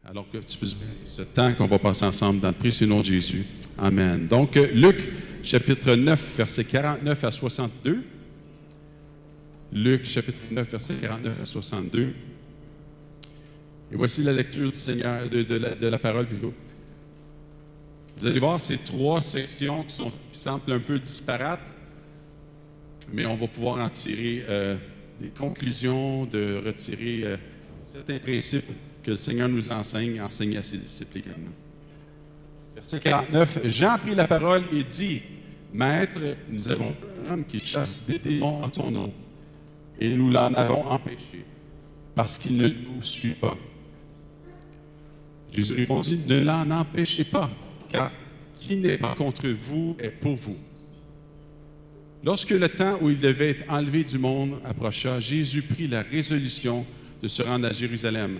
Alors que tu puisses bénir ce temps qu'on va passer ensemble dans le précieux nom de Jésus. Amen. Donc, Luc, chapitre 9, versets 49 à 62. Luc, chapitre 9, versets 49 à 62. Et voici la lecture du Seigneur, de la parole plutôt. Vous allez voir ces trois sections qui semblent un peu disparates, mais on va pouvoir en tirer des conclusions, de retirer certains principes que le Seigneur nous enseigne à ses disciples également. Verset 49, Jean prit la parole et dit, « Maître, nous avons un homme qui chasse des démons en ton nom, et nous l'en avons empêché, parce qu'il ne nous suit pas. » Jésus répondit, « Ne l'en empêchez pas, car qui n'est pas contre vous est pour vous. » Lorsque le temps où il devait être enlevé du monde approcha, Jésus prit la résolution de se rendre à Jérusalem.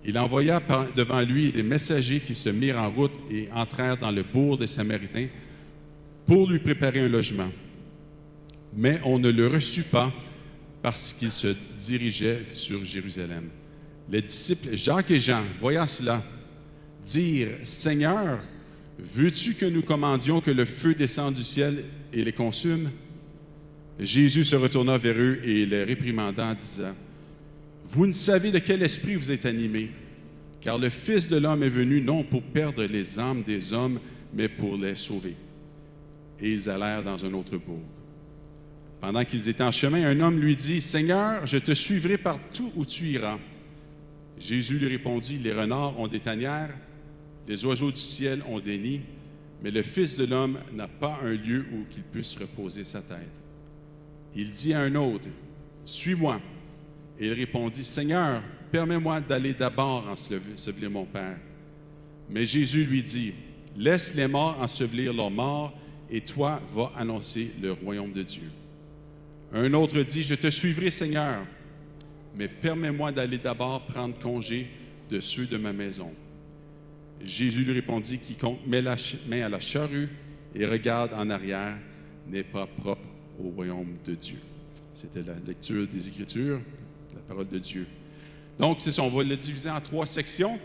Il envoya devant lui des messagers qui se mirent en route et entrèrent dans le bourg des Samaritains pour lui préparer un logement. Mais on ne le reçut pas parce qu'il se dirigeait sur Jérusalem. Les disciples Jacques et Jean, voyant cela, dirent, « Seigneur, veux-tu que nous commandions que le feu descende du ciel et les consume? » Jésus se retourna vers eux et les réprimanda en disant, « Vous ne savez de quel esprit vous êtes animés, car le Fils de l'homme est venu non pour perdre les âmes des hommes, mais pour les sauver. » Et ils allèrent dans un autre bourg. Pendant qu'ils étaient en chemin, un homme lui dit, « Seigneur, je te suivrai partout où tu iras. » Jésus lui répondit, « Les renards ont des tanières, les oiseaux du ciel ont des nids, mais le Fils de l'homme n'a pas un lieu où qu'il puisse reposer sa tête. » Il dit à un autre, « Suis-moi. » Et il répondit, « Seigneur, permets-moi d'aller d'abord ensevelir mon Père. » Mais Jésus lui dit, « Laisse les morts ensevelir leurs morts, et toi, va annoncer le royaume de Dieu. » Un autre dit, « Je te suivrai, Seigneur, mais permets-moi d'aller d'abord prendre congé de ceux de ma maison. » Jésus lui répondit, « Quiconque met la main à la charrue et regarde en arrière n'est pas propre au royaume de Dieu. » C'était la lecture des Écritures, la parole de Dieu. Donc, c'est ça, on va le diviser en trois sections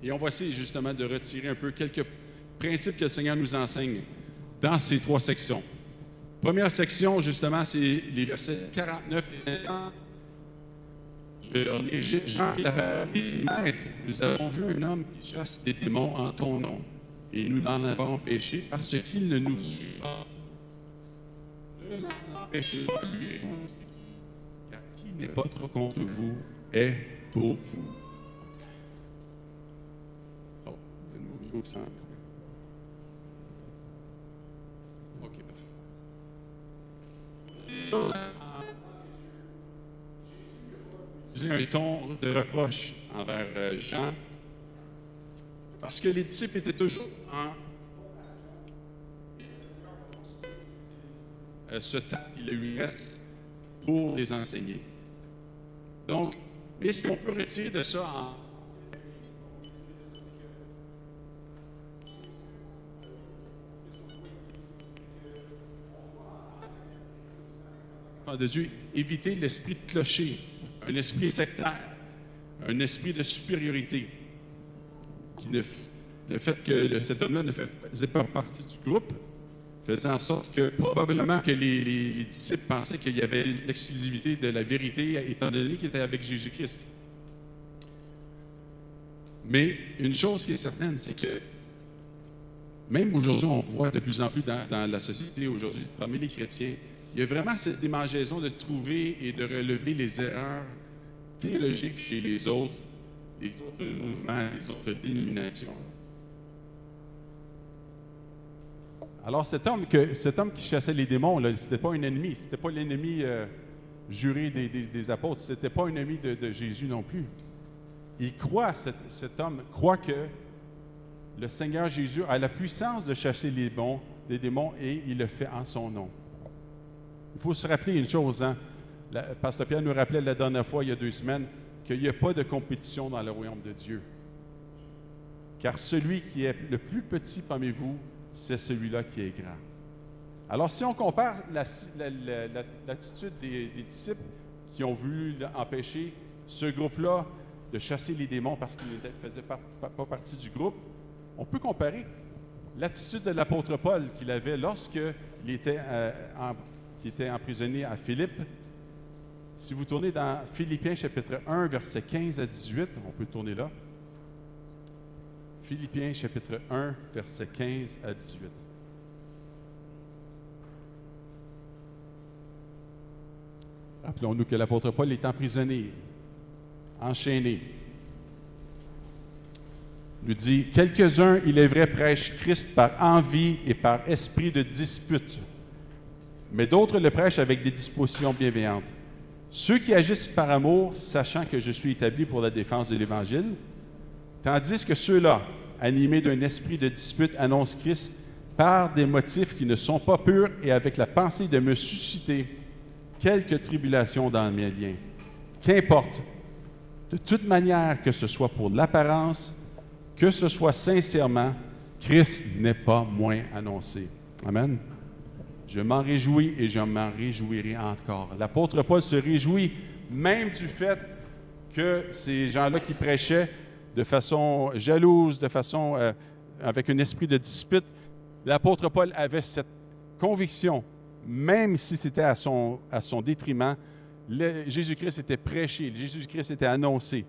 et on va essayer justement de retirer un peu quelques principes que le Seigneur nous enseigne dans ces trois sections. Première section, justement, c'est les versets 49 et 50. Je vais leur lire Jean qui l'avait dit, « Maître, nous avons vu un homme qui chasse des démons en ton nom, et nous l'en avons empêché parce qu'il ne nous suit pas. Ne l'en empêchez pas, lui, car qui n'est pas trop contre vous est pour vous. » Oh, le mot simple. OK, parfait. Un ton de reproche envers Jean, parce que les disciples étaient toujours en ce temps qu'il lui reste pour les enseigner. Donc, mais ce qu'on peut retirer de ça de Dieu, éviter l'esprit de clocher, un esprit sectaire, un esprit de supériorité, le fait que cet homme-là ne faisait pas partie du groupe faisait en sorte que probablement que les disciples pensaient qu'il y avait l'exclusivité de la vérité étant donné qu'il était avec Jésus-Christ. Mais une chose qui est certaine, c'est que même aujourd'hui, on voit de plus en plus dans la société aujourd'hui, parmi les chrétiens, il y a vraiment cette démangeaison de trouver et de relever les erreurs théologiques chez les autres mouvements, les autres dénominations. Alors, cet homme qui chassait les démons, ce n'était pas un ennemi, ce n'était pas l'ennemi juré des apôtres, ce n'était pas un ennemi de Jésus non plus. Il croit, cet homme croit que le Seigneur Jésus a la puissance de chasser les démons et il le fait en son nom. Il faut se rappeler une chose, hein? Pasteur Pierre nous rappelait la dernière fois, il y a 2 semaines, qu'il n'y a pas de compétition dans le royaume de Dieu. Car celui qui est le plus petit parmi vous, c'est celui-là qui est grand. Alors, si on compare l'attitude des disciples qui ont voulu empêcher ce groupe-là, de chasser les démons parce qu'il ne faisait pas partie du groupe. On peut comparer l'attitude de l'apôtre Paul qu'il avait lorsqu'il était, était emprisonné à Philippe. Si vous tournez dans Philippiens chapitre 1, versets 15 à 18, on peut tourner là. Philippiens chapitre 1, versets 15 à 18. Rappelons-nous que l'apôtre Paul est emprisonné, enchaîné. Il nous dit, « Quelques-uns, il est vrai, prêchent Christ par envie et par esprit de dispute, mais d'autres le prêchent avec des dispositions bienveillantes. Ceux qui agissent par amour, sachant que je suis établi pour la défense de l'Évangile, tandis que ceux-là, animés d'un esprit de dispute, annoncent Christ par des motifs qui ne sont pas purs et avec la pensée de me susciter quelques tribulations dans mes liens. Qu'importe, de toute manière, que ce soit pour l'apparence, que ce soit sincèrement, Christ n'est pas moins annoncé. » Amen. Je m'en réjouis et je m'en réjouirai encore. L'apôtre Paul se réjouit même du fait que ces gens-là qui prêchaient de façon jalouse, de façon avec un esprit de dispute, l'apôtre Paul avait cette conviction, même si c'était à son détriment, Jésus-Christ était prêché, Jésus-Christ était annoncé.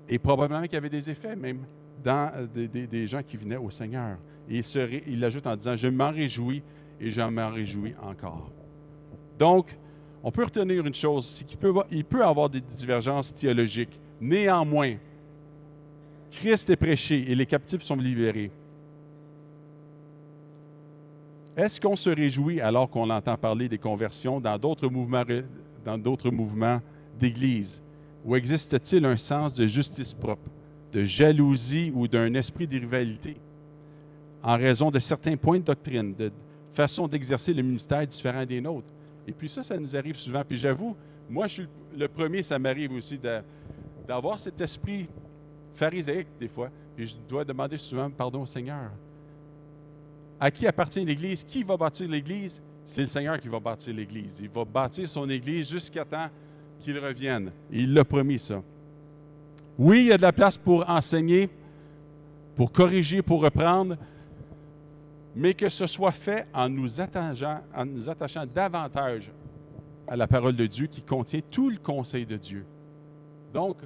Et probablement qu'il y avait des effets même dans des gens qui venaient au Seigneur. Et il ajoute en disant, « Je m'en réjouis et je m'en réjouis encore. » Donc, on peut retenir une chose, c'est qu'il peut y avoir des divergences théologiques. Néanmoins, Christ est prêché et les captifs sont libérés. Est-ce qu'on se réjouit alors qu'on entend parler des conversions dans d'autres mouvements d'Église? Ou existe-t-il un sens de justice propre, de jalousie ou d'un esprit de rivalité en raison de certains points de doctrine, de façon d'exercer le ministère différent des nôtres? Et puis ça nous arrive souvent. Puis j'avoue, moi, je suis le premier, ça m'arrive aussi d'avoir cet esprit pharisaique des fois. Puis je dois demander souvent pardon au Seigneur. À qui appartient l'Église? Qui va bâtir l'Église? C'est le Seigneur qui va bâtir l'Église. Il va bâtir son Église jusqu'à temps qu'il revienne. Et il l'a promis, ça. Oui, il y a de la place pour enseigner, pour corriger, pour reprendre, mais que ce soit fait en nous attachant davantage à la parole de Dieu qui contient tout le conseil de Dieu. Donc,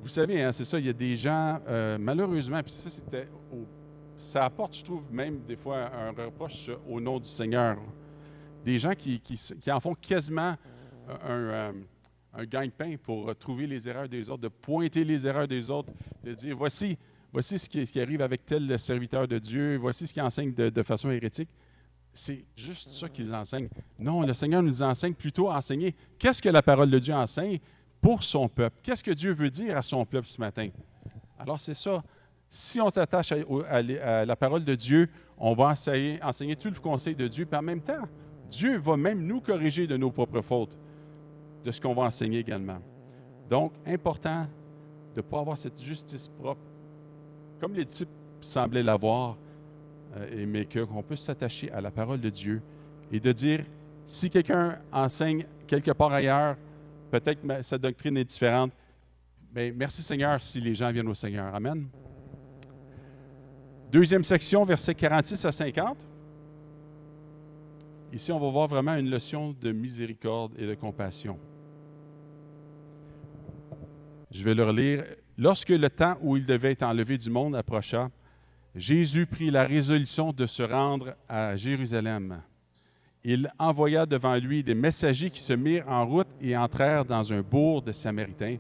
vous savez, hein, c'est ça, il y a des gens, malheureusement, puis ça apporte, je trouve, même des fois un reproche au nom du Seigneur. Des gens qui en font quasiment un gagne-pain pour trouver les erreurs des autres, de pointer les erreurs des autres, de dire, voici ce qui arrive avec tel serviteur de Dieu, voici ce qu'il enseigne de façon hérétique. C'est juste ça qu'ils enseignent. Non, le Seigneur nous enseigne plutôt à enseigner qu'est-ce que la parole de Dieu enseigne pour son peuple. Qu'est-ce que Dieu veut dire à son peuple ce matin? Alors, c'est ça. Si on s'attache à la parole de Dieu, on va enseigner tout le conseil de Dieu. Puis en même temps, Dieu va même nous corriger de nos propres fautes, de ce qu'on va enseigner également. Donc, important de ne pas avoir cette justice propre, comme les disciples semblaient l'avoir, mais qu'on puisse s'attacher à la parole de Dieu et de dire, si quelqu'un enseigne quelque part ailleurs, peut-être que sa doctrine est différente, mais merci Seigneur si les gens viennent au Seigneur. Amen. Deuxième section, versets 46 à 50. Ici, on va voir vraiment une leçon de miséricorde et de compassion. Je vais le relire. « Lorsque le temps où il devait être enlevé du monde approcha, Jésus prit la résolution de se rendre à Jérusalem. Il envoya devant lui des messagers qui se mirent en route et entrèrent dans un bourg de Samaritains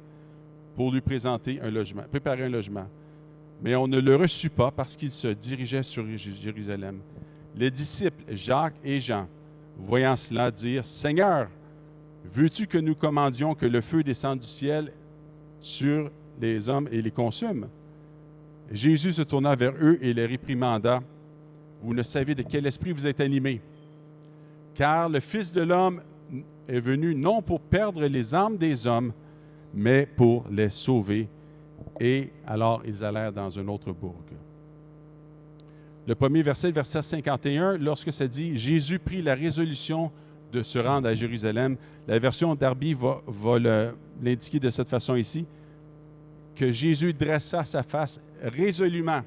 pour lui préparer un logement. Mais on ne le reçut pas parce qu'il se dirigeait sur Jérusalem. Les disciples Jacques et Jean, voyant cela, dirent, « Seigneur, veux-tu que nous commandions que le feu descende du ciel sur les hommes et les consume? » Jésus se tourna vers eux et les réprimanda. « Vous ne savez de quel esprit vous êtes animés, car le Fils de l'homme est venu non pour perdre les âmes des hommes, mais pour les sauver. » Et alors ils allèrent dans un autre bourg. Le premier verset, le verset 51, lorsque ça dit « Jésus prit la résolution de se rendre à Jérusalem », la version Darby va l'indiquer de cette façon ici. que Jésus dressa sa face résolument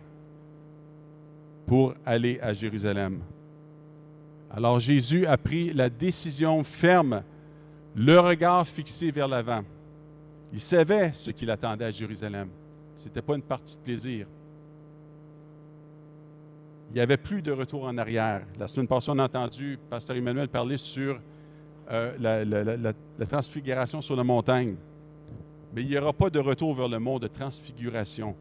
pour aller à Jérusalem. Alors Jésus a pris la décision ferme, le regard fixé vers l'avant. Il savait ce qu'il attendait à Jérusalem. Ce n'était pas une partie de plaisir. Il n'y avait plus de retour en arrière. La semaine passée, on a entendu Pasteur Emmanuel parler sur la transfiguration sur la montagne. Mais il n'y aura pas de retour vers le monde de transfiguration.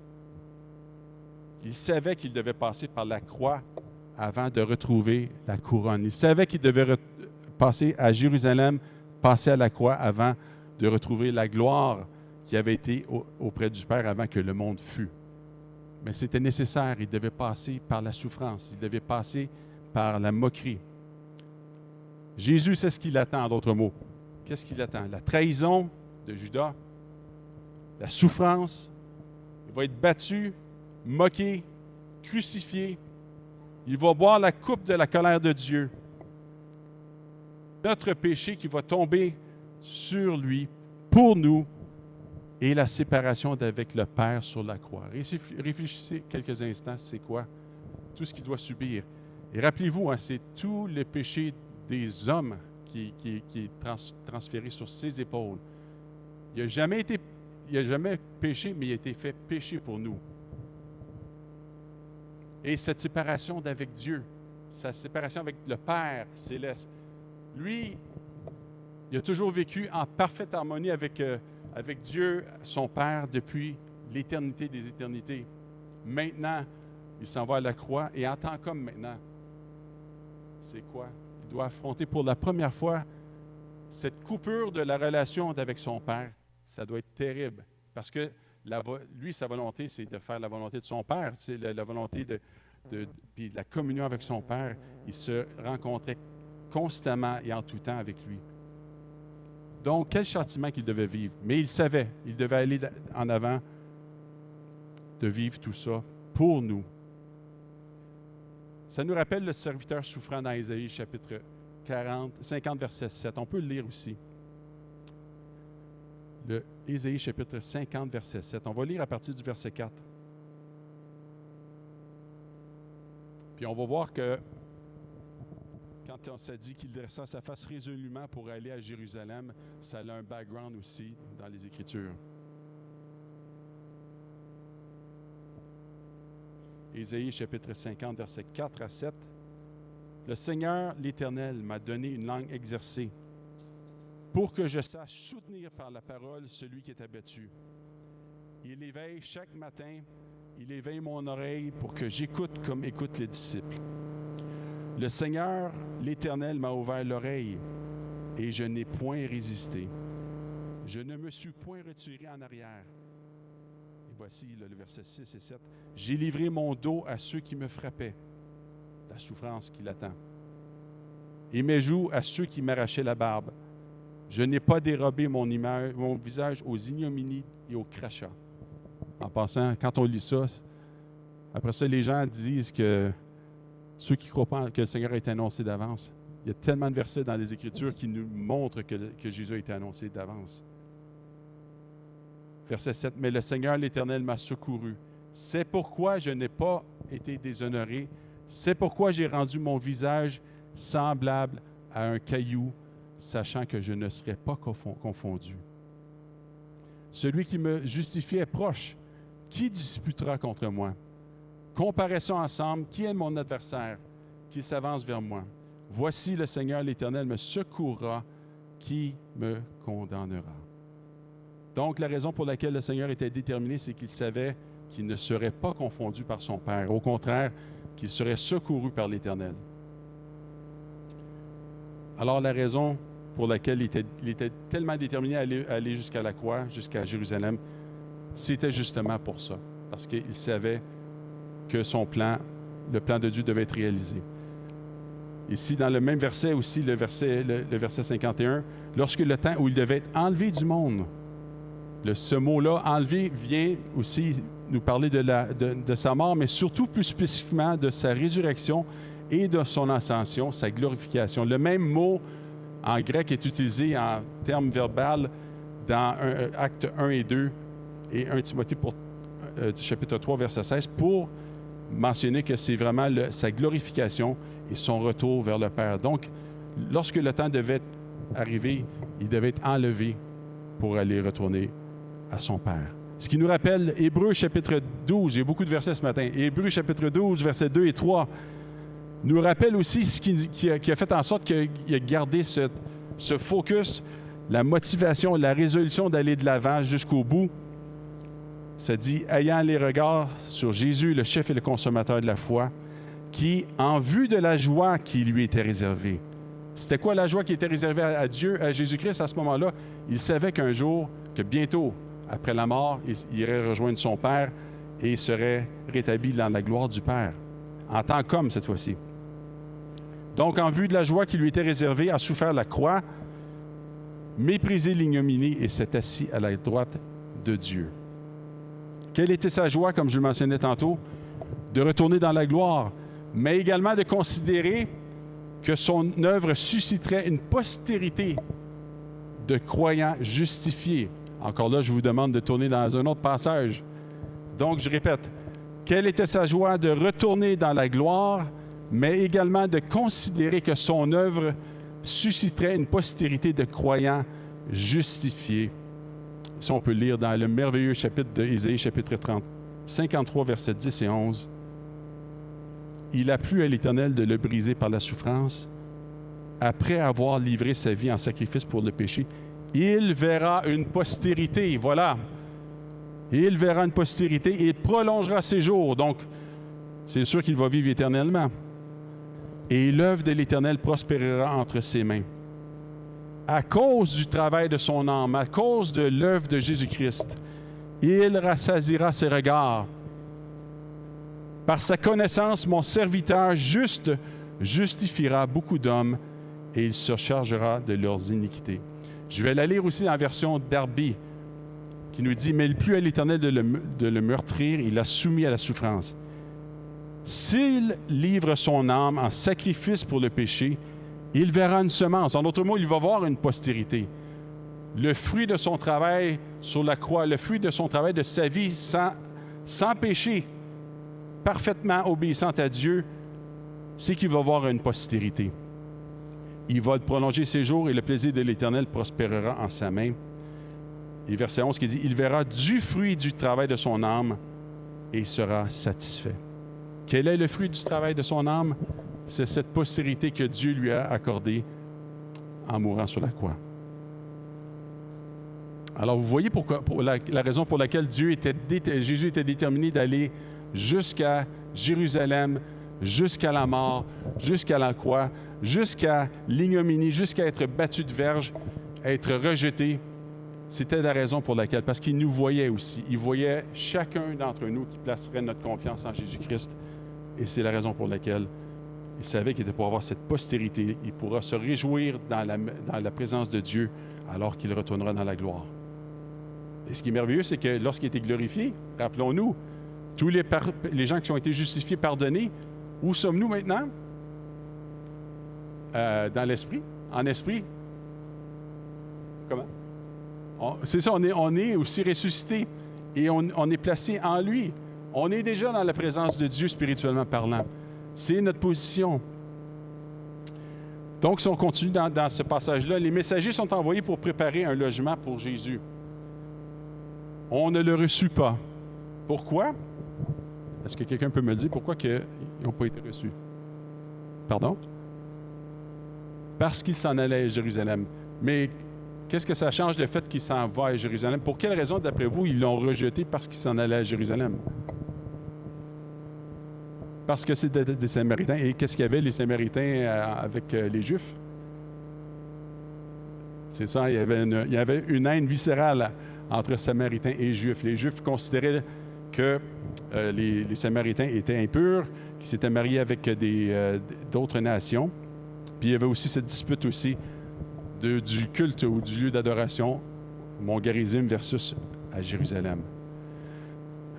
Il savait qu'il devait passer par la croix avant de retrouver la couronne. Il savait qu'il devait passer à Jérusalem, passer à la croix avant de retrouver la gloire qui avait été auprès du Père avant que le monde fût. Mais c'était nécessaire, il devait passer par la souffrance, il devait passer par la moquerie. Jésus sait ce qu'il attend, en d'autres mots. Qu'est-ce qu'il attend? La trahison de Judas, la souffrance, il va être battu, moqué, crucifié, il va boire la coupe de la colère de Dieu. Notre péché qui va tomber sur lui, pour nous, et la séparation d'avec le Père sur la croix. Réfléchissez quelques instants, c'est quoi? Tout ce qu'il doit subir. Et rappelez-vous, c'est tout le péché des hommes qui est transféré sur ses épaules. Il n'a jamais péché, mais il a été fait péché pour nous. Et cette séparation d'avec Dieu, sa séparation avec le Père céleste, lui, il a toujours vécu en parfaite harmonie avec Dieu, son Père, depuis l'éternité des éternités. Maintenant, il s'en va à la croix, et en tant qu'homme maintenant, c'est quoi? Il doit affronter pour la première fois cette coupure de la relation avec son Père. Ça doit être terrible, parce que lui, sa volonté, c'est de faire la volonté de son Père, c'est la volonté puis la communion avec son Père. Il se rencontrait constamment et en tout temps avec lui. Donc, quel châtiment qu'il devait vivre. Mais il savait, il devait aller en avant de vivre tout ça pour nous. Ça nous rappelle le serviteur souffrant dans Ésaïe, chapitre 50, verset 7. On peut le lire aussi. Le Ésaïe, chapitre 50, verset 7. On va lire à partir du verset 4. Puis on va voir que quand on s'est dit qu'il dressa sa face résolument pour aller à Jérusalem, ça a un background aussi dans les Écritures. Ésaïe, chapitre 50, versets 4 à 7. « Le Seigneur, l'Éternel, m'a donné une langue exercée, pour que je sache soutenir par la parole celui qui est abattu. Il éveille chaque matin, il éveille mon oreille pour que j'écoute comme écoutent les disciples. Le Seigneur, l'Éternel, m'a ouvert l'oreille, et je n'ai point résisté. Je ne me suis point retiré en arrière. » Et voici le verset 6 et 7. « J'ai livré mon dos à ceux qui me frappaient, la souffrance qui l'attend, et mes joues à ceux qui m'arrachaient la barbe. Je n'ai pas dérobé mon visage aux ignominies et aux crachats. » En passant, quand on lit ça, après ça, les gens disent que ceux qui ne croient pas que le Seigneur a été annoncé d'avance, il y a tellement de versets dans les Écritures qui nous montrent que Jésus a été annoncé d'avance. Verset 7, « Mais le Seigneur, l'Éternel, m'a secouru. C'est pourquoi je n'ai pas été déshonoré. C'est pourquoi j'ai rendu mon visage semblable à un caillou, sachant que je ne serai pas confondu. Celui qui me justifie est proche. Qui disputera contre moi? Comparaissons ensemble. Qui est mon adversaire? Qui s'avance vers moi? Voici le Seigneur, l'Éternel, me secourra. Qui me condamnera? » Donc, la raison pour laquelle le Seigneur était déterminé, c'est qu'il savait qu'il ne serait pas confondu par son Père. Au contraire, qu'il serait secouru par l'Éternel. Alors, la raison pour laquelle il était tellement déterminé à aller jusqu'à la croix, jusqu'à Jérusalem, c'était justement pour ça. Parce qu'il savait que son plan, le plan de Dieu devait être réalisé. Ici, dans le même verset aussi, le verset 51, « Lorsque le temps où il devait être enlevé du monde », ce mot-là, « enlevé », vient aussi nous parler de sa mort, mais surtout plus spécifiquement de sa résurrection et de son ascension, sa glorification. Le même mot en grec est utilisé en termes verbal dans Actes 1 et 2 et 1 Timothée chapitre 3, verset 16, pour mentionner que c'est vraiment sa glorification et son retour vers le Père. Donc, lorsque le temps devait arriver, il devait être enlevé pour aller retourner à son Père. Ce qui nous rappelle Hébreux chapitre 12, j'ai beaucoup de versets ce matin, Hébreux chapitre 12, versets 2 et 3, nous rappelle aussi ce qui a fait en sorte qu'il a gardé ce focus, la motivation, la résolution d'aller de l'avant jusqu'au bout. Ça dit, ayant les regards sur Jésus, le chef et le consommateur de la foi, qui, en vue de la joie qui lui était réservée. C'était quoi la joie qui était réservée à Dieu, à Jésus-Christ à ce moment-là? Il savait qu'un jour, que bientôt, après la mort, il irait rejoindre son Père et il serait rétabli dans la gloire du Père, en tant qu'homme cette fois-ci. Donc, en vue de la joie qui lui était réservée, a souffert la croix, méprisé l'ignominie et s'est assis à la droite de Dieu. Quelle était sa joie, comme je le mentionnais tantôt? De retourner dans la gloire, mais également de considérer que son œuvre susciterait une postérité de croyants justifiés. Encore là, je vous demande de tourner dans un autre passage. Donc, je répète, quelle était sa joie de retourner dans la gloire, mais également de considérer que son œuvre susciterait une postérité de croyants justifiés. Si on peut lire dans le merveilleux chapitre d'Ésaïe, chapitre 53, versets 10 et 11. Il a plu à l'Éternel de le briser par la souffrance. Après avoir livré sa vie en sacrifice pour le péché, il verra une postérité. Voilà. Il verra une postérité et il prolongera ses jours. Donc, c'est sûr qu'il va vivre éternellement. Et l'œuvre de l'Éternel prospérera entre ses mains. À cause du travail de son âme, à cause de l'œuvre de Jésus-Christ, il rassasiera ses regards. Par sa connaissance, mon serviteur juste justifiera beaucoup d'hommes et il se chargera de leurs iniquités. Je vais la lire aussi en version Darby, qui nous dit « Mais il plut à l'Éternel de le meurtrir, il l'a soumis à la souffrance. S'il livre son âme en sacrifice pour le péché, il verra une semence. » En d'autres mots, il va voir une postérité. Le fruit de son travail sur la croix, le fruit de son travail de sa vie sans péché, parfaitement obéissante à Dieu, c'est qu'il va voir une postérité. Il va prolonger ses jours et le plaisir de l'Éternel prospérera en sa main. Et verset 11 qui dit « Il verra du fruit du travail de son âme et il sera satisfait. » Quel est le fruit du travail de son âme? C'est cette postérité que Dieu lui a accordée en mourant sur la croix. Alors, vous voyez la raison pour laquelle Jésus était déterminé d'aller jusqu'à Jérusalem, jusqu'à la mort, jusqu'à la croix, jusqu'à l'ignominie, jusqu'à être battu de verge, être rejeté. C'était la raison pour laquelle, parce qu'il nous voyait aussi. Il voyait chacun d'entre nous qui placerait notre confiance en Jésus-Christ. Et c'est la raison pour laquelle il savait qu'il était pour avoir cette postérité. Il pourra se réjouir dans la présence de Dieu alors qu'il retournera dans la gloire. Et ce qui est merveilleux, c'est que lorsqu'il était glorifié, rappelons-nous, tous les gens qui ont été justifiés, pardonnés, où sommes-nous maintenant? Dans l'esprit? En esprit? Comment? C'est ça, on est aussi ressuscité et on est placé en lui. On est déjà dans la présence de Dieu spirituellement parlant. C'est notre position. Donc, si on continue dans ce passage-là, les messagers sont envoyés pour préparer un logement pour Jésus. On ne le reçut pas. Pourquoi? Est-ce que quelqu'un peut me dire pourquoi ils n'ont pas été reçus? Pardon? Parce qu'ils s'en allaient à Jérusalem. Mais qu'est-ce que ça change le fait qu'ils s'en vont à Jérusalem? Pour quelle raison, d'après vous, ils l'ont rejeté parce qu'ils s'en allaient à Jérusalem? Parce que c'était des Samaritains. Et qu'est-ce qu'il y avait, les Samaritains, avec les Juifs? C'est ça, il y avait une haine viscérale entre Samaritains et Juifs. Les Juifs considéraient que les Samaritains étaient impurs, qu'ils s'étaient mariés avec d'autres nations. Puis il y avait aussi cette dispute aussi du culte ou du lieu d'adoration, Mont Garizim versus à Jérusalem.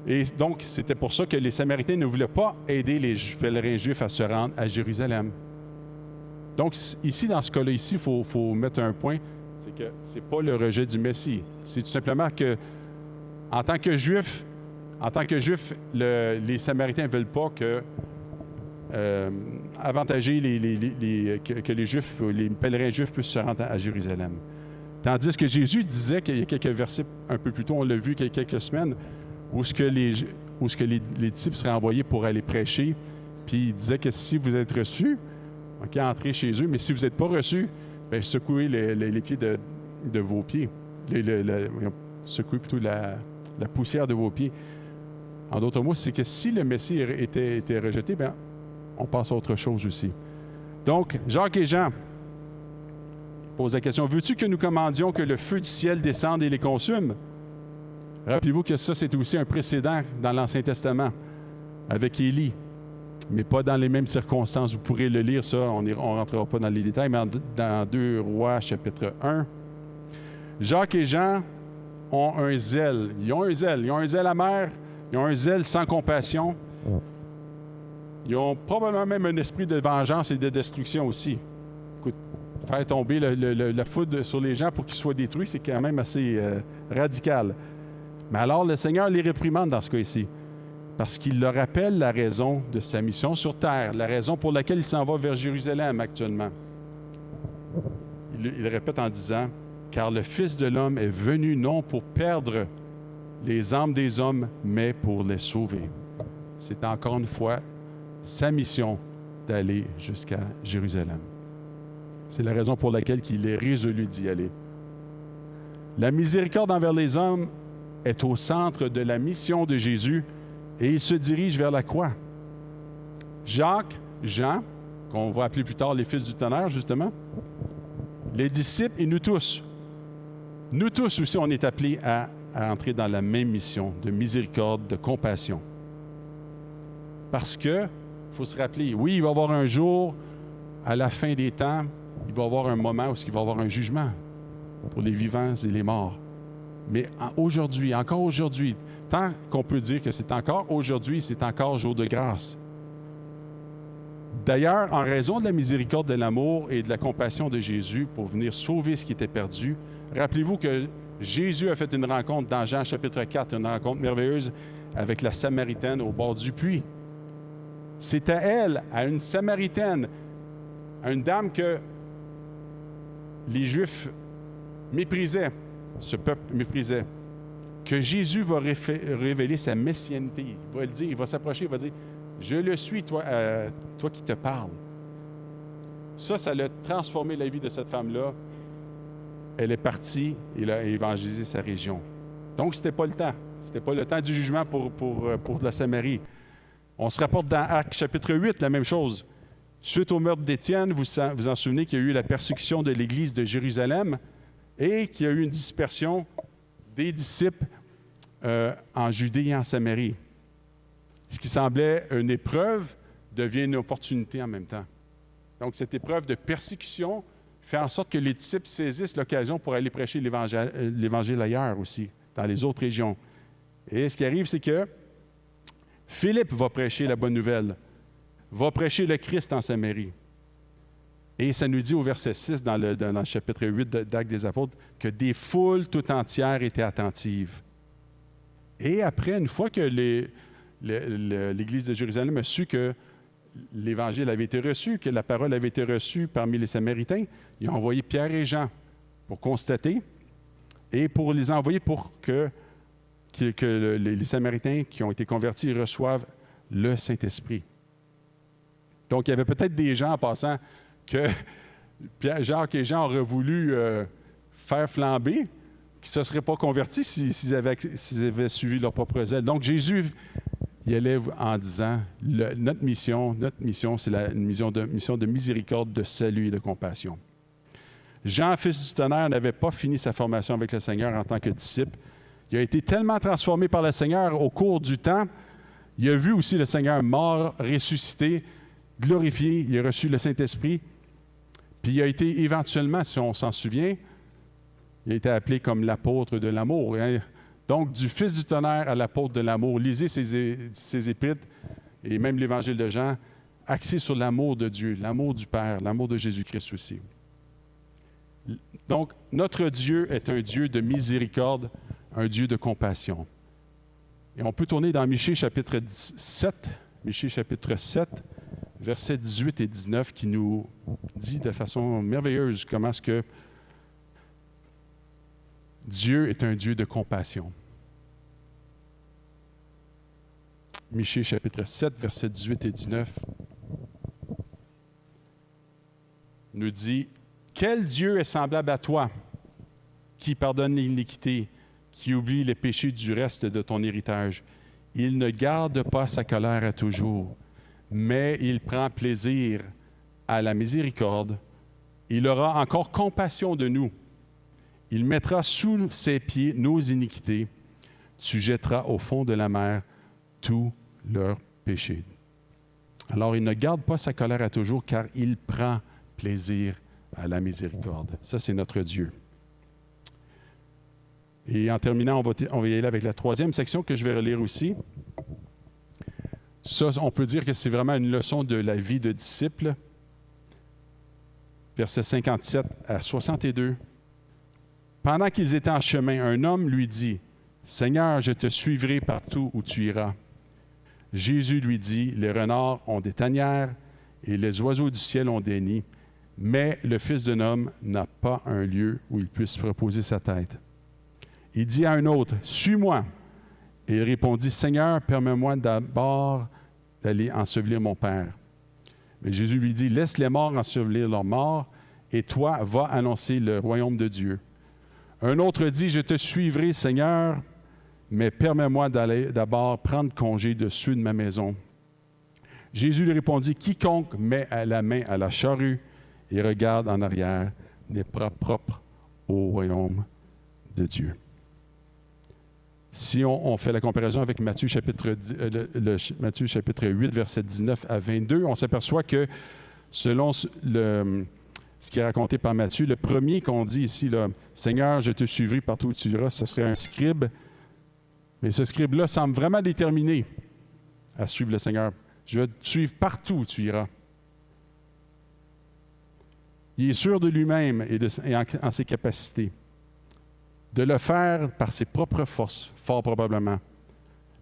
Et donc, c'était pour ça que les Samaritains ne voulaient pas aider les pèlerins juifs à se rendre à Jérusalem. Donc, ici, dans ce cas-là, il faut mettre un point, c'est que ce n'est pas le rejet du Messie. C'est tout simplement que En tant que Juifs, les Samaritains ne veulent pas que avantager que les Juifs, les pèlerins juifs puissent se rendre à Jérusalem. Tandis que Jésus disait qu'il y a quelques versets un peu plus tôt, on l'a vu il y a quelques semaines, où les disciples seraient envoyés pour aller prêcher, puis il disait que si vous êtes reçus, OK, entrez chez eux, mais si vous n'êtes pas reçus, bien, secouez les pieds de vos pieds. Secouez plutôt la poussière de vos pieds. En d'autres mots, c'est que si le Messie était rejeté, bien, on passe à autre chose aussi. Donc, Jacques et Jean posent la question, veux-tu que nous commandions que le feu du ciel descende et les consume? Rappelez-vous que ça, c'est aussi un précédent dans l'Ancien Testament, avec Élie, mais pas dans les mêmes circonstances. Vous pourrez le lire, ça, on ne rentrera pas dans les détails, mais dans 2 Rois, chapitre 1. Jacques et Jean ont un zèle. Ils ont un zèle amer, ils ont un zèle sans compassion. Ils ont probablement même un esprit de vengeance et de destruction aussi. Écoute, faire tomber la foudre sur les gens pour qu'ils soient détruits, c'est quand même assez radical. Mais alors, le Seigneur les réprimande dans ce cas-ci, parce qu'il leur rappelle la raison de sa mission sur terre, la raison pour laquelle il s'en va vers Jérusalem actuellement. Il répète en disant, « Car le Fils de l'homme est venu non pour perdre les âmes des hommes, mais pour les sauver. » C'est encore une fois sa mission d'aller jusqu'à Jérusalem. C'est la raison pour laquelle il est résolu d'y aller. La miséricorde envers les hommes est au centre de la mission de Jésus et il se dirige vers la croix. Jacques, Jean, qu'on va appeler plus tard les fils du tonnerre, justement, les disciples et nous tous aussi, on est appelés à entrer dans la même mission de miséricorde, de compassion. Parce que, il faut se rappeler, oui, il va y avoir un jour, à la fin des temps, il va y avoir un moment où il va y avoir un jugement pour les vivants et les morts. Mais aujourd'hui, encore aujourd'hui, tant qu'on peut dire que c'est encore aujourd'hui, c'est encore jour de grâce. D'ailleurs, en raison de la miséricorde, de l'amour et de la compassion de Jésus pour venir sauver ce qui était perdu, rappelez-vous que Jésus a fait une rencontre dans Jean chapitre 4, une rencontre merveilleuse avec la Samaritaine au bord du puits. C'est à elle, à une Samaritaine, à une dame que les Juifs méprisaient, ce peuple méprisait, que Jésus va révéler sa messianité. Il va le dire, il va s'approcher, il va dire, « Je le suis, toi qui te parles. » Ça a transformé la vie de cette femme-là. Elle est partie et elle a évangélisé sa région. Donc, ce n'était pas le temps. Ce n'était pas le temps du jugement pour la Samarie. On se rapporte dans Actes chapitre 8, la même chose. Suite au meurtre d'Étienne, vous en souvenez qu'il y a eu la persécution de l'Église de Jérusalem et qu'il y a eu une dispersion des disciples en Judée et en Samarie. Ce qui semblait une épreuve devient une opportunité en même temps. Donc, cette épreuve de persécution fait en sorte que les disciples saisissent l'occasion pour aller prêcher l'Évangile ailleurs aussi, dans les autres régions. Et ce qui arrive, c'est que Philippe va prêcher la bonne nouvelle, va prêcher le Christ en Samarie. Et ça nous dit au verset 6, dans le chapitre 8 d'Actes des Apôtres, que des foules tout entières étaient attentives. Et après, une fois que l'Église de Jérusalem a su que l'Évangile avait été reçu, que la parole avait été reçue parmi les Samaritains, ils ont envoyé Pierre et Jean pour constater et pour les envoyer pour que les Samaritains qui ont été convertis reçoivent le Saint-Esprit. Donc, il y avait peut-être des gens en passant que Jacques et Jean auraient voulu faire flamber, qui ne se seraient pas convertis s'ils avaient suivi leur propre zèle. Donc, Jésus y allait en disant, notre mission, c'est une mission de miséricorde, de salut et de compassion. Jean, fils du tonnerre, n'avait pas fini sa formation avec le Seigneur en tant que disciple. Il a été tellement transformé par le Seigneur au cours du temps, il a vu aussi le Seigneur mort, ressuscité, glorifié, il a reçu le Saint-Esprit, puis il a été éventuellement, si on s'en souvient, il a été appelé comme l'apôtre de l'amour. Hein? Donc, du Fils du tonnerre à l'apôtre de l'amour. Lisez ses épîtres et même l'Évangile de Jean, axé sur l'amour de Dieu, l'amour du Père, l'amour de Jésus-Christ aussi. Donc, notre Dieu est un Dieu de miséricorde, un Dieu de compassion. Et on peut tourner dans Michée chapitre 7, Michée chapitre 7, versets 18 et 19, qui nous dit de façon merveilleuse comment est-ce que Dieu est un Dieu de compassion. Michée chapitre 7, versets 18 et 19 nous dit « Quel Dieu est semblable à toi, qui pardonne l'iniquité, qui oublie les péchés du reste de ton héritage. Il ne garde pas sa colère à toujours, mais il prend plaisir à la miséricorde. Il aura encore compassion de nous. Il mettra sous ses pieds nos iniquités. Tu jetteras au fond de la mer tous leurs péchés. » Alors, il ne garde pas sa colère à toujours, car il prend plaisir à la miséricorde. Ça, c'est notre Dieu. Et en terminant, on va y aller avec la troisième section que je vais relire aussi. Ça, on peut dire que c'est vraiment une leçon de la vie de disciple. Versets 57 à 62. Pendant qu'ils étaient en chemin, un homme lui dit, « Seigneur, je te suivrai partout où tu iras. » Jésus lui dit, « Les renards ont des tanières et les oiseaux du ciel ont des nids, mais le Fils d'un homme n'a pas un lieu où il puisse reposer sa tête. » Il dit à un autre, « Suis-moi. » Et il répondit, « Seigneur, permets-moi d'abord d'aller ensevelir mon Père. » Mais Jésus lui dit, « Laisse les morts ensevelir leurs morts, et toi, va annoncer le royaume de Dieu. » Un autre dit, « Je te suivrai, Seigneur, mais permets-moi d'aller d'abord prendre congé de ceux de ma maison. » Jésus lui répondit, « Quiconque met la main à la charrue et regarde en arrière n'est pas propre au royaume de Dieu. » Si on fait la comparaison avec Matthieu chapitre 8, versets 19 à 22, on s'aperçoit que selon ce qui est raconté par Matthieu, le premier qu'on dit ici, là, « Seigneur, je te suivrai partout où tu iras », ce serait un scribe. Mais ce scribe-là semble vraiment déterminé à suivre le Seigneur. « Je vais te suivre partout où tu iras. » Il est sûr de lui-même et en ses capacités. De le faire par ses propres forces, fort probablement.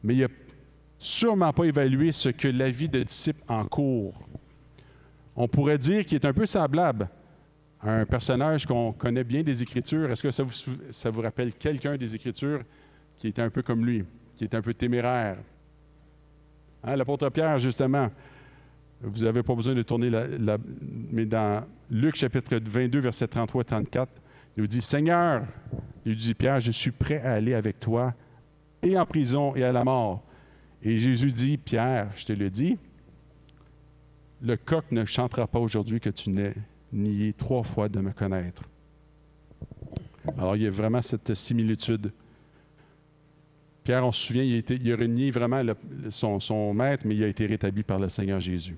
Mais il n'a sûrement pas évalué ce que la vie de disciple en cours. On pourrait dire qu'il est un peu semblable à un personnage qu'on connaît bien des Écritures. Est-ce que ça vous rappelle quelqu'un des Écritures qui était un peu comme lui, qui est un peu téméraire? Hein, l'apôtre Pierre, justement, vous n'avez pas besoin de tourner mais dans Luc chapitre 22, versets 33 et 34, il nous dit, « Seigneur, il dit, Pierre, je suis prêt à aller avec toi et en prison et à la mort. » Et Jésus dit, « Pierre, je te le dis, le coq ne chantera pas aujourd'hui que tu n'aies nié 3 fois de me connaître. » Alors, il y a vraiment cette similitude. Pierre, on se souvient, il a renié vraiment son maître, mais il a été rétabli par le Seigneur Jésus.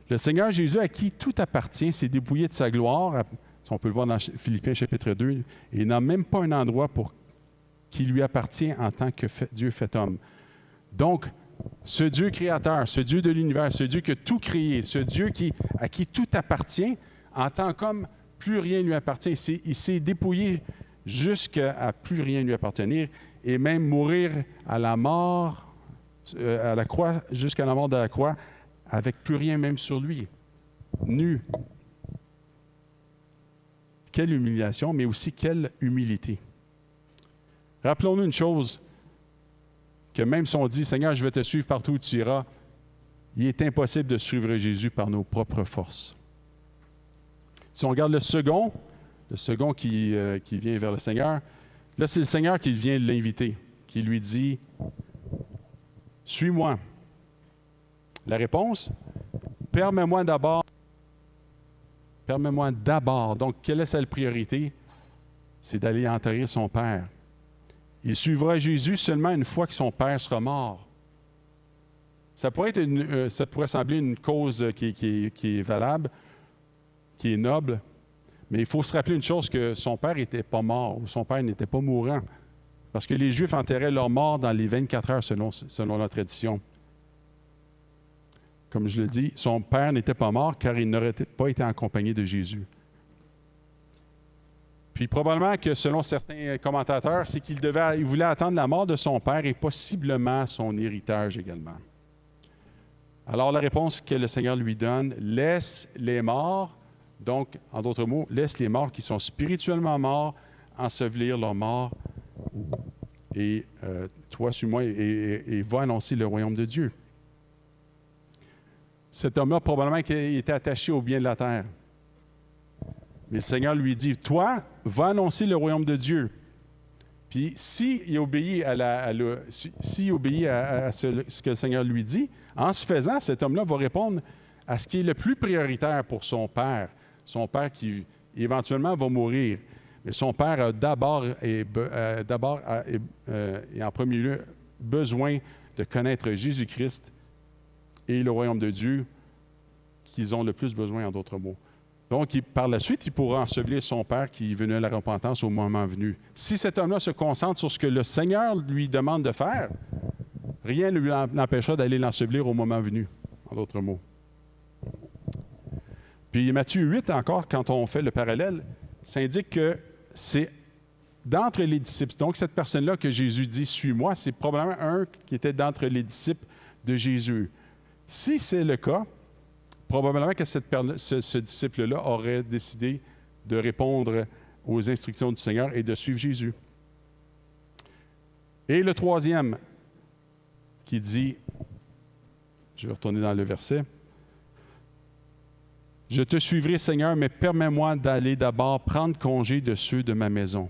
Le Seigneur Jésus, à qui tout appartient, s'est dépouillé de sa gloire, on peut le voir dans Philippiens chapitre 2, et n'a même pas un endroit qui lui appartient en tant que Dieu fait homme. Donc, ce Dieu créateur, ce Dieu de l'univers, ce Dieu qui a tout créé, ce Dieu à qui tout appartient, en tant qu'homme, plus rien ne lui appartient. Il s'est dépouillé jusqu'à plus rien lui appartenir, et même mourir à la mort, à la croix, jusqu'à la mort de la croix, avec plus rien même sur lui, nu. Quelle humiliation, mais aussi quelle humilité. Rappelons-nous une chose, que même si on dit « Seigneur, je vais te suivre partout où tu iras », il est impossible de suivre Jésus par nos propres forces. Si on regarde le second qui vient vers le Seigneur, là, c'est le Seigneur qui vient l'inviter, qui lui dit « Suis-moi ». La réponse, permets-moi d'abord. Donc, quelle est sa priorité? C'est d'aller enterrer son Père. Il suivra Jésus seulement une fois que son Père sera mort. Ça pourrait sembler une cause qui est valable, qui est noble, mais il faut se rappeler une chose, que son Père n'était pas mort, ou son Père n'était pas mourant. Parce que les Juifs enterraient leur mort dans les 24 heures selon la tradition. Comme je le dis, son Père n'était pas mort car il n'aurait pas été accompagné de Jésus. Puis probablement que selon certains commentateurs, c'est qu'il voulait attendre la mort de son père et possiblement son héritage également. Alors la réponse que le Seigneur lui donne, laisse les morts, donc en d'autres mots, laisse les morts qui sont spirituellement morts ensevelir leurs morts et toi, suis-moi et va annoncer le royaume de Dieu. Cet homme-là, probablement qu'il était attaché au bien de la terre. Mais le Seigneur lui dit, toi, va annoncer le royaume de Dieu. Puis s'il obéit s'il obéit à ce que le Seigneur lui dit, en ce faisant, cet homme-là va répondre à ce qui est le plus prioritaire pour son père qui éventuellement va mourir. Mais son père a d'abord et en premier lieu besoin de connaître Jésus-Christ et le royaume de Dieu qu'ils ont le plus besoin, en d'autres mots. Donc, par la suite, il pourra ensevelir son père qui venait à la repentance au moment venu. Si cet homme-là se concentre sur ce que le Seigneur lui demande de faire, rien ne lui empêchera d'aller l'ensevelir au moment venu, en d'autres mots. Puis Matthieu 8, encore, quand on fait le parallèle, ça indique que c'est d'entre les disciples. Donc, cette personne-là que Jésus dit « Suis-moi », c'est probablement un qui était d'entre les disciples de Jésus. Si c'est le cas, probablement que ce disciple-là aurait décidé de répondre aux instructions du Seigneur et de suivre Jésus. Et le troisième qui dit, je vais retourner dans le verset, « Je te suivrai, Seigneur, mais permets-moi d'aller d'abord prendre congé de ceux de ma maison. »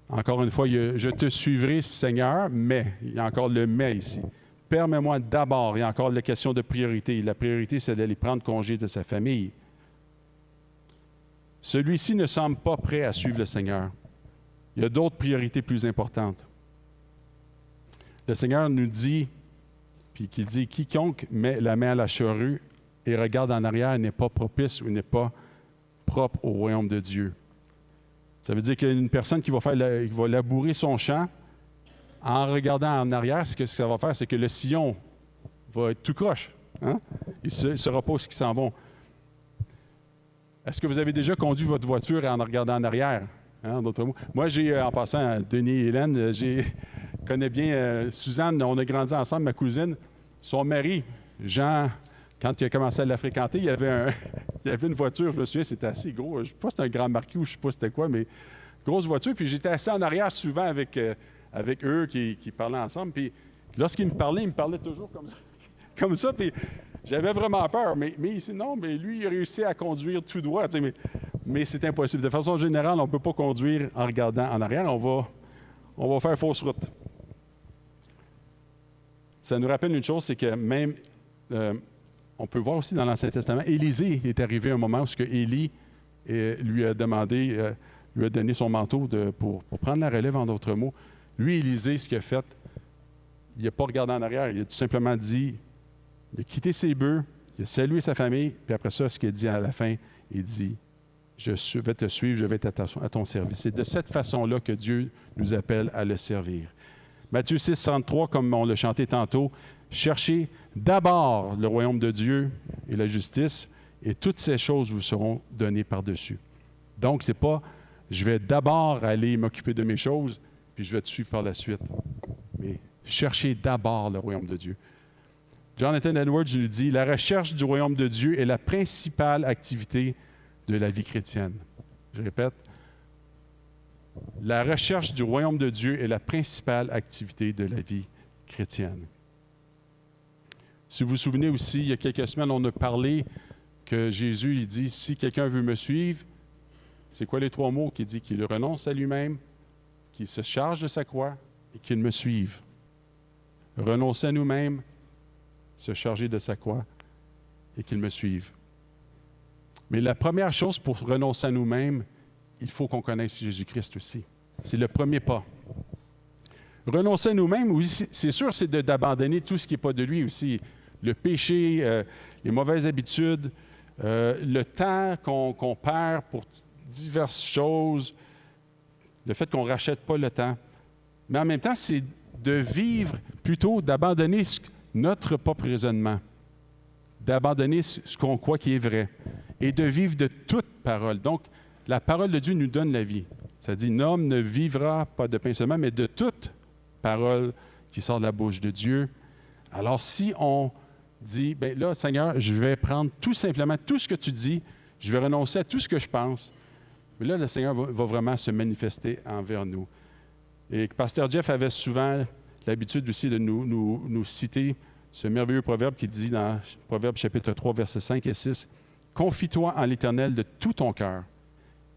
Encore une fois, je te suivrai, Seigneur, mais, il y a encore le « mais » ici. Permets-moi d'abord, il y a encore la question de priorité. La priorité, c'est d'aller prendre congé de sa famille. Celui-ci ne semble pas prêt à suivre le Seigneur. Il y a d'autres priorités plus importantes. Le Seigneur nous dit, puis qu'il dit, quiconque met la main à la charrue et regarde en arrière n'est pas propice ou n'est pas propre au royaume de Dieu. Ça veut dire qu'une personne qui va labourer son champ, en regardant en arrière, ce que ça va faire, c'est que le sillon va être tout croche. Hein? Il ne saura pas où ils s'en vont. Est-ce que vous avez déjà conduit votre voiture en regardant en arrière? Hein, d'autres mots? Moi, en passant, Denis et Hélène, connais bien Suzanne, on a grandi ensemble, ma cousine. Son mari, Jean, quand il a commencé à la fréquenter, il y avait une voiture, je me souviens, c'était assez gros. Je ne sais pas si c'était un Grand Marquis ou je ne sais pas c'était quoi, mais grosse voiture. Puis j'étais assis en arrière souvent avec eux qui parlaient ensemble. Puis lorsqu'ils me parlaient toujours comme ça. Puis j'avais vraiment peur. Mais non, mais lui, il a réussi à conduire tout droit. Tu sais, mais c'est impossible. De façon générale, on ne peut pas conduire en regardant en arrière. On va faire fausse route. Ça nous rappelle une chose, c'est que même, on peut voir aussi dans l'Ancien Testament, Élisée est arrivé à un moment où Élie lui a demandé, lui a donné son manteau pour prendre la relève, en d'autres mots. Lui, Élisée, ce qu'il a fait, il n'a pas regardé en arrière, il a tout simplement dit, il a quitté ses bœufs, il a salué sa famille, puis après ça, ce qu'il a dit à la fin, il dit, je vais te suivre, je vais être à ton service. C'est de cette façon-là que Dieu nous appelle à le servir. Matthieu 6, 33, comme on l'a chanté tantôt, cherchez d'abord le royaume de Dieu et la justice, et toutes ces choses vous seront données par-dessus. Donc, ce n'est pas, je vais d'abord aller m'occuper de mes choses, puis je vais te suivre par la suite. Mais cherchez d'abord le royaume de Dieu. Jonathan Edwards nous dit, la recherche du royaume de Dieu est la principale activité de la vie chrétienne. Je répète, la recherche du royaume de Dieu est la principale activité de la vie chrétienne. Si vous vous souvenez aussi, il y a quelques semaines, on a parlé que Jésus, il dit, si quelqu'un veut me suivre, c'est quoi les 3 mots qu'il dit? Qu'il renonce à lui-même, qu'il se charge de sa croix et qu'il me suive. Renoncer à nous-mêmes, se charger de sa croix et qu'il me suive. Mais la première chose pour renoncer à nous-mêmes, il faut qu'on connaisse Jésus-Christ aussi. C'est le premier pas. Renoncer à nous-mêmes, oui, c'est sûr, c'est d'abandonner tout ce qui n'est pas de lui aussi. Le péché, les mauvaises habitudes, le temps qu'on perd pour diverses choses, le fait qu'on ne rachète pas le temps. Mais en même temps, c'est de vivre, plutôt d'abandonner notre propre raisonnement, d'abandonner ce qu'on croit qui est vrai et de vivre de toute parole. Donc, la parole de Dieu nous donne la vie. Ça dit, l'homme ne vivra pas de pain seulement, mais de toute parole qui sort de la bouche de Dieu. Alors, si on dit, bien là, Seigneur, je vais prendre tout simplement tout ce que tu dis, je vais renoncer à tout ce que je pense, mais là, le Seigneur va vraiment se manifester envers nous. Et Pasteur Jeff avait souvent l'habitude aussi de nous citer ce merveilleux proverbe qui dit dans Proverbe chapitre 3, versets 5 et 6, « Confie-toi en l'Éternel de tout ton cœur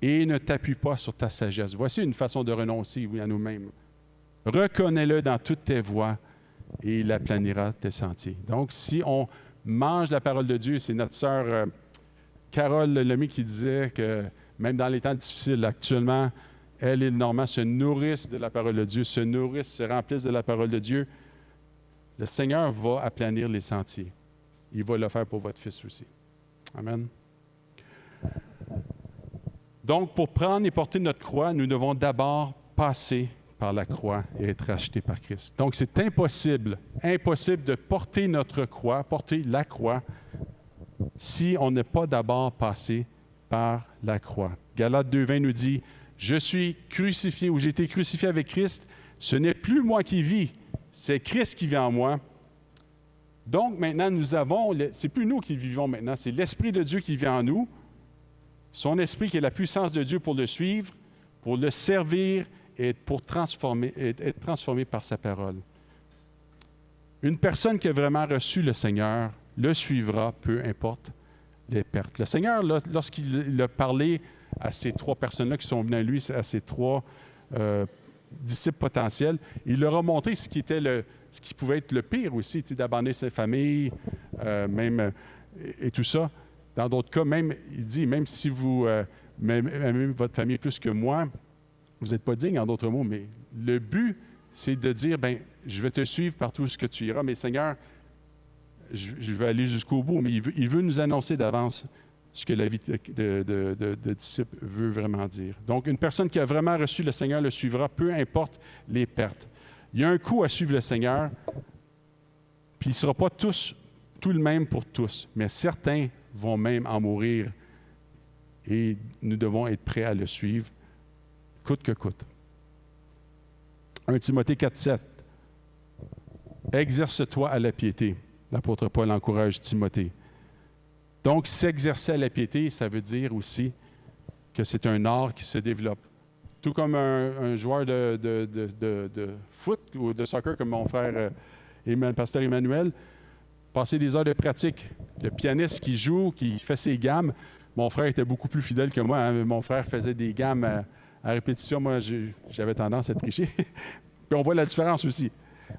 et ne t'appuie pas sur ta sagesse. » Voici une façon de renoncer à nous-mêmes. « Reconnais-le dans toutes tes voies et il aplanira tes sentiers. » Donc, si on mange la parole de Dieu, c'est notre sœur Carole Lemay qui disait que même dans les temps difficiles, actuellement, elle et le Normand se nourrissent de la parole de Dieu, se nourrissent, se remplissent de la parole de Dieu. Le Seigneur va aplanir les sentiers. Il va le faire pour votre fils aussi. Amen. Donc, pour prendre et porter notre croix, nous devons d'abord passer par la croix et être achetés par Christ. Donc, c'est impossible de porter notre croix, porter la croix, si on n'est pas d'abord passé par la croix. Galates 2,20 nous dit, « Je suis crucifié ou j'ai été crucifié avec Christ, ce n'est plus moi qui vis, c'est Christ qui vit en moi. » Donc, maintenant, c'est plus nous qui vivons maintenant, c'est l'Esprit de Dieu qui vit en nous, son Esprit qui est la puissance de Dieu pour le suivre, pour le servir et pour être transformé par sa parole. Une personne qui a vraiment reçu le Seigneur le suivra, peu importe les pertes. Le Seigneur, lorsqu'il a parlé à ces trois personnes-là qui sont venues à lui, à ces trois disciples potentiels, il leur a montré ce qui pouvait être le pire aussi, d'abandonner sa famille, et tout ça. Dans d'autres cas, même, il dit, même si vous aimez votre famille plus que moi, vous n'êtes pas digne, en d'autres mots, mais le but, c'est de dire, bien, je vais te suivre partout ce que tu iras, mais Seigneur, je vais aller jusqu'au bout, mais il veut nous annoncer d'avance ce que la vie de disciple veut vraiment dire. Donc, une personne qui a vraiment reçu le Seigneur le suivra, peu importe les pertes. Il y a un coût à suivre le Seigneur, puis il ne sera pas tout le même pour tous, mais certains vont même en mourir et nous devons être prêts à le suivre, coûte que coûte. 1 Timothée 4,7. Exerce-toi à la piété. L'apôtre Paul encourage Timothée. Donc, s'exercer à la piété, ça veut dire aussi que c'est un art qui se développe. Tout comme un joueur de foot ou de soccer, comme mon frère pasteur Emmanuel, passer des heures de pratique. Le pianiste qui joue, qui fait ses gammes, mon frère était beaucoup plus fidèle que moi. Hein. Mon frère faisait des gammes à répétition. Moi, j'avais tendance à tricher. Puis on voit la différence aussi.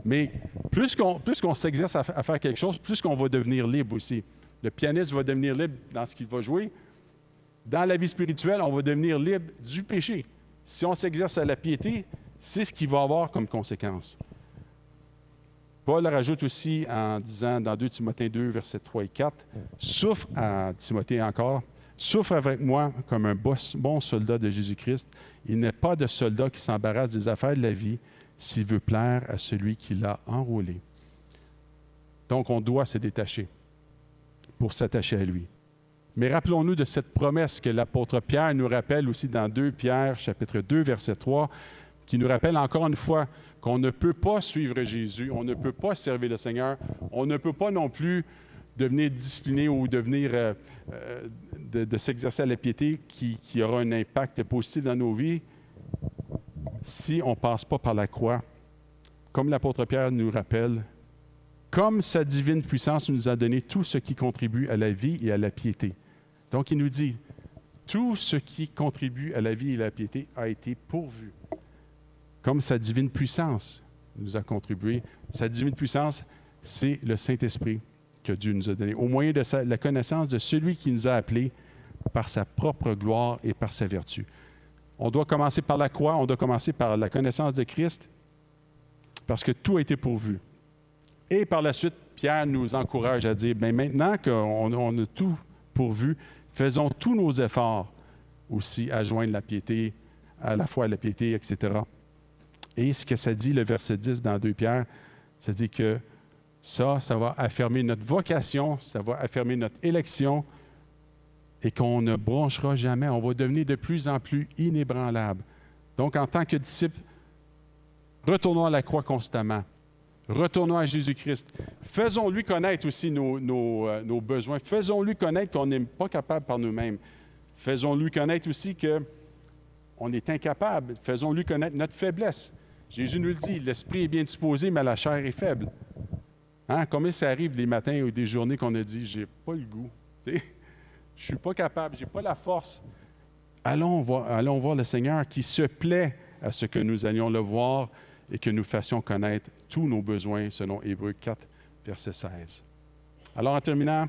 Mais plus qu'on s'exerce à faire quelque chose, plus qu'on va devenir libre aussi. Le pianiste va devenir libre dans ce qu'il va jouer. Dans la vie spirituelle, on va devenir libre du péché. Si on s'exerce à la piété, c'est ce qu'il va avoir comme conséquence. Paul rajoute aussi en disant dans 2 Timothée 2, versets 3 et 4, « Souffre à Timothée encore, souffre avec moi comme un bon soldat de Jésus-Christ. Il n'est pas de soldat qui s'embarrasse des affaires de la vie s'il veut plaire à celui qui l'a enrôlé. » Donc, on doit se détacher pour s'attacher à lui. Mais rappelons-nous de cette promesse que l'apôtre Pierre nous rappelle aussi dans 2 Pierre, chapitre 2, verset 3, qui nous rappelle encore une fois qu'on ne peut pas suivre Jésus, on ne peut pas servir le Seigneur, on ne peut pas non plus devenir discipliné ou devenir de s'exercer à la piété qui aura un impact positif dans nos vies si on ne passe pas par la croix. Comme l'apôtre Pierre nous rappelle, comme sa divine puissance nous a donné tout ce qui contribue à la vie et à la piété. Donc, il nous dit, tout ce qui contribue à la vie et à la piété a été pourvu. Comme sa divine puissance nous a contribué. Sa divine puissance, c'est le Saint-Esprit que Dieu nous a donné, au moyen de la connaissance de celui qui nous a appelés par sa propre gloire et par sa vertu. On doit commencer par la croix, on doit commencer par la connaissance de Christ, parce que tout a été pourvu. Et par la suite, Pierre nous encourage à dire, bien maintenant qu'on a tout pourvu, faisons tous nos efforts aussi à joindre la piété, à la foi à la piété, etc. Et ce que ça dit, le verset 10 dans 2 Pierre, ça dit que ça va affirmer notre vocation, ça va affirmer notre élection, et qu'on ne bronchera jamais. On va devenir de plus en plus inébranlable. Donc, en tant que disciples, retournons à la croix constamment. Retournons à Jésus-Christ. Faisons-lui connaître aussi nos besoins. Faisons-lui connaître qu'on n'est pas capable par nous-mêmes. Faisons-lui connaître aussi qu'on est incapable. Faisons-lui connaître notre faiblesse. Jésus nous le dit, l'esprit est bien disposé, mais la chair est faible. Hein? Combien ça arrive des matins ou des journées qu'on a dit, j'ai pas le goût. Je ne suis pas capable, je n'ai pas la force. Allons voir le Seigneur qui se plaît à ce que nous allions le voir et que nous fassions connaître tous nos besoins, selon Hébreux 4, verset 16. Alors, en terminant,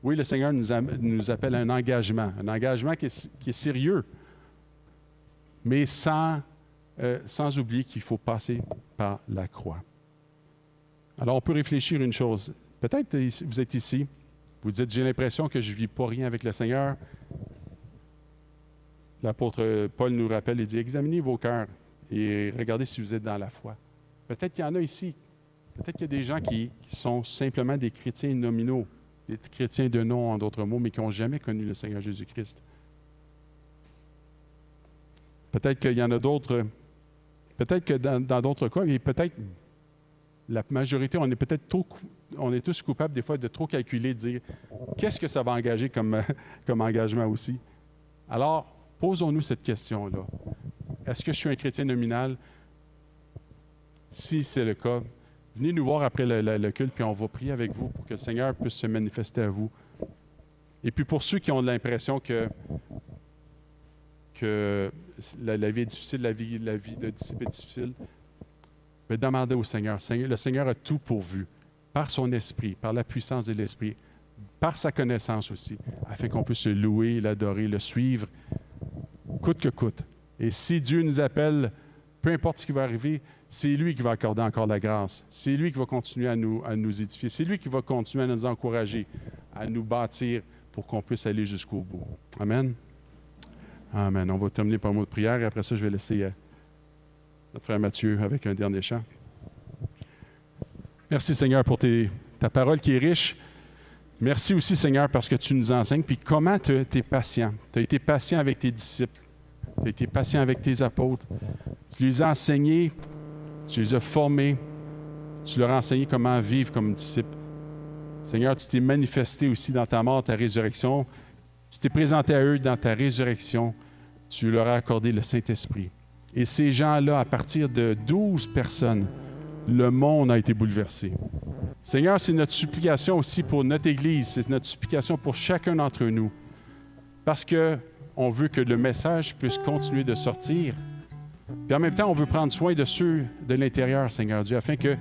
oui, le Seigneur nous appelle à un engagement qui est sérieux, mais sans oublier qu'il faut passer par la croix. Alors, on peut réfléchir une chose. Peut-être vous êtes ici, vous dites, j'ai l'impression que je ne vis pas rien avec le Seigneur. L'apôtre Paul nous rappelle et dit, examinez vos cœurs et regardez si vous êtes dans la foi. Peut-être qu'il y en a ici. Peut-être qu'il y a des gens qui sont simplement des chrétiens nominaux, des chrétiens de nom, en d'autres mots, mais qui n'ont jamais connu le Seigneur Jésus-Christ. Peut-être qu'il y en a d'autres, peut-être que dans d'autres cas, et peut-être la majorité, on est tous coupables des fois de trop calculer, de dire qu'est-ce que ça va engager comme engagement aussi. Alors, posons-nous cette question-là. Est-ce que je suis un chrétien nominal? Si c'est le cas, venez nous voir après le culte, puis on va prier avec vous pour que le Seigneur puisse se manifester à vous. Et puis pour ceux qui ont l'impression que la vie est difficile, la vie de disciple est difficile, mais demandez au Seigneur. Le Seigneur a tout pourvu, par son esprit, par la puissance de l'esprit, par sa connaissance aussi, afin qu'on puisse le louer, l'adorer, le suivre, coûte que coûte. Et si Dieu nous appelle, peu importe ce qui va arriver, c'est lui qui va accorder encore la grâce. C'est lui qui va continuer à nous édifier. C'est lui qui va continuer à nous encourager, à nous bâtir pour qu'on puisse aller jusqu'au bout. Amen. Amen. On va terminer par un mot de prière et après ça, je vais laisser notre frère Mathieu avec un dernier chant. Merci Seigneur pour ta parole qui est riche. Merci aussi Seigneur parce que tu nous enseignes. Puis comment tu es patient. Tu as été patient avec tes disciples. Tu as été patient avec tes apôtres. Tu les as enseignés, tu les as formés, tu leur as enseigné comment vivre comme disciples. Seigneur, tu t'es manifesté aussi dans ta mort, ta résurrection. Tu t'es présenté à eux dans ta résurrection. Tu leur as accordé le Saint-Esprit. Et ces gens-là, à partir de 12 personnes, le monde a été bouleversé. Seigneur, c'est notre supplication aussi pour notre Église, c'est notre supplication pour chacun d'entre nous. Parce qu'on veut que le message puisse continuer de sortir. Puis en même temps, on veut prendre soin de ceux de l'intérieur, Seigneur Dieu, afin que,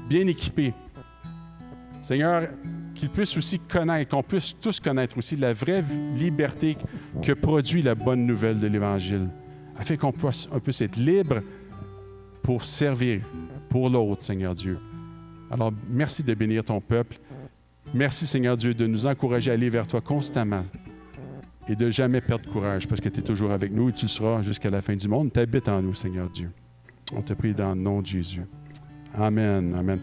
bien équipés, Seigneur, qu'ils puissent aussi connaître, qu'on puisse tous connaître aussi la vraie liberté que produit la bonne nouvelle de l'Évangile, afin qu'on puisse être libre pour servir pour l'autre, Seigneur Dieu. Alors, merci de bénir ton peuple. Merci, Seigneur Dieu, de nous encourager à aller vers toi constamment et de jamais perdre courage parce que tu es toujours avec nous et tu le seras jusqu'à la fin du monde. Tu habites en nous, Seigneur Dieu. On te prie dans le nom de Jésus. Amen. Amen.